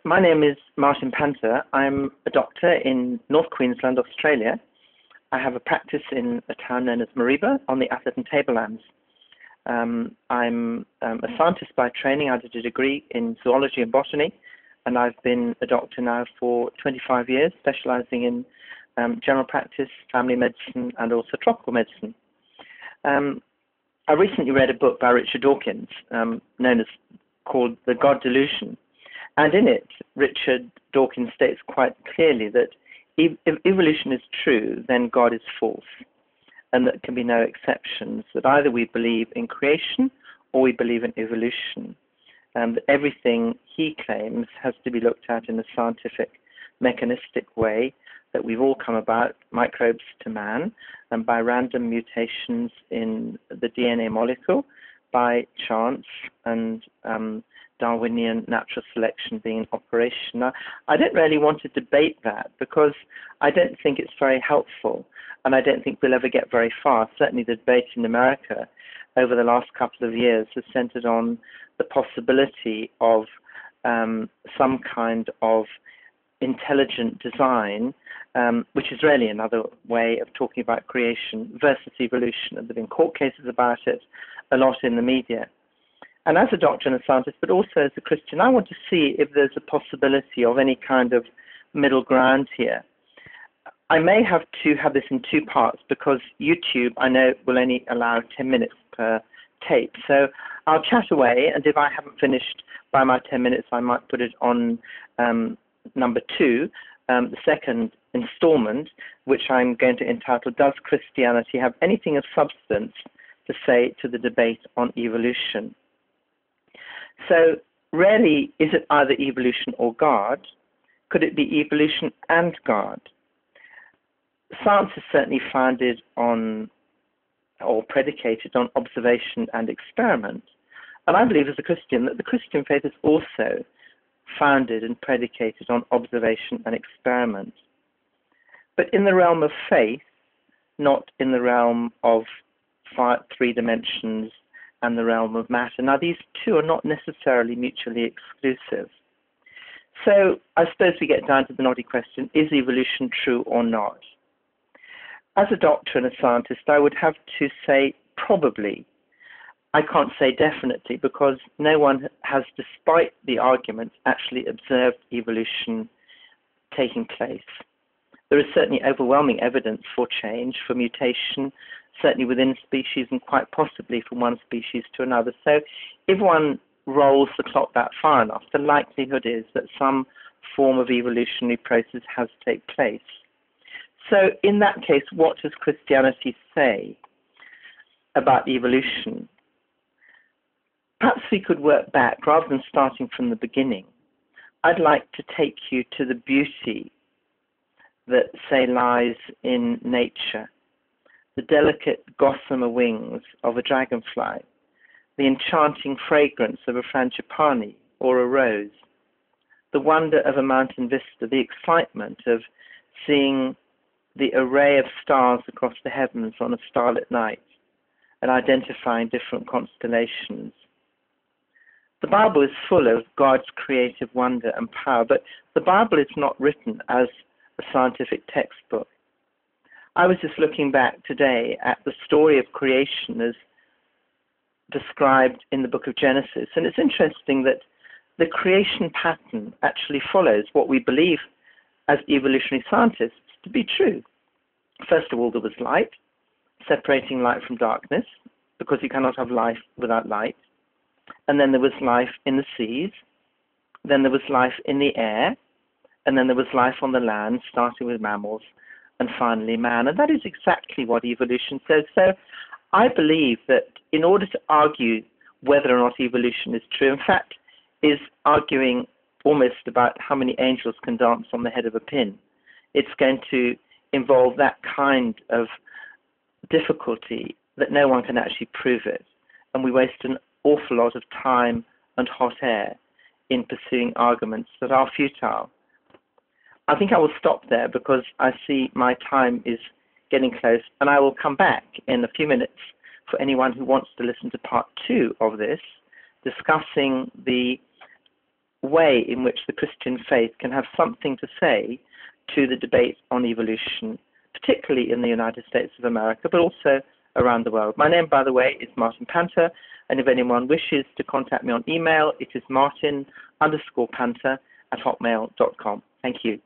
My name is Martin Panther. I'm a doctor in North Queensland, Australia. I have a practice in a town known as Mareeba on the Atherton Tablelands. I'm a scientist by training. I did a degree in zoology and botany, and I've been a doctor now for 25 years, specializing in general practice, family medicine, and also tropical medicine. I recently read a book by Richard Dawkins, called The God Delusion. And in it, Richard Dawkins states quite clearly that if evolution is true, then God is false, and that there can be no exceptions, that either we believe in creation or we believe in evolution, and that everything he claims has to be looked at in a scientific, mechanistic way, that we've all come about, microbes to man, and by random mutations in the DNA molecule, by chance, and Darwinian natural selection being in operation. Now, I don't really want to debate that because I don't think it's very helpful, and I don't think we'll ever get very far. Certainly the debate in America over the last couple of years has centered on the possibility of some kind of intelligent design, which is really another way of talking about creation versus evolution. And there have been court cases about it, a lot in the media. And as a doctor and a scientist, but also as a Christian, I want to see if there's a possibility of any kind of middle ground here. I may have to have this in two parts because YouTube, I know, will only allow 10 minutes per tape. So I'll chat away, and if I haven't finished by my 10 minutes, I might put it on number 2, the second installment, which I'm going to entitle, Does Christianity Have Anything of Substance to Say to the Debate on Evolution? So really, is it either evolution or God? Could it be evolution and God? Science is certainly founded on, or predicated on, observation and experiment. And I believe as a Christian that the Christian faith is also founded and predicated on observation and experiment. But in the realm of faith, not in the realm of 3 dimensions and the realm of matter. Now, these two are not necessarily mutually exclusive. So I suppose we get down to the knotty question, is evolution true or not? As a doctor and a scientist, I would have to say probably. I can't say definitely because no one has, despite the arguments, actually observed evolution taking place. There is certainly overwhelming evidence for change, for mutation, certainly within species and quite possibly from one species to another. So if one rolls the clock that far enough, the likelihood is that some form of evolutionary process has taken place. So in that case, what does Christianity say about evolution? Perhaps we could work back rather than starting from the beginning. I'd like to take you to the beauty that, say, lies in nature, the delicate gossamer wings of a dragonfly, the enchanting fragrance of a frangipani or a rose, the wonder of a mountain vista, the excitement of seeing the array of stars across the heavens on a starlit night and identifying different constellations. The Bible is full of God's creative wonder and power, but the Bible is not written as a scientific textbook. I was just looking back today at the story of creation as described in the book of Genesis, and it's interesting that the creation pattern actually follows what we believe as evolutionary scientists to be true. First of all, there was light, separating light from darkness, because you cannot have life without light. And then there was life in the seas, then there was life in the air, and then there was life on the land, starting with mammals, and finally man. And that is exactly what evolution says. So I believe that in order to argue whether or not evolution is true, in fact, is arguing almost about how many angels can dance on the head of a pin. It's going to involve that kind of difficulty that no one can actually prove it. And we waste an awful lot of time and hot air in pursuing arguments that are futile. I think I will stop there because I see my time is getting close, and I will come back in a few minutes for anyone who wants to listen to part 2 of this, discussing the way in which the Christian faith can have something to say to the debate on evolution, particularly in the United States of America, but also around the world. My name, by the way, is Martin Panter, and if anyone wishes to contact me on email, it is martin_panter@hotmail.com. Thank you.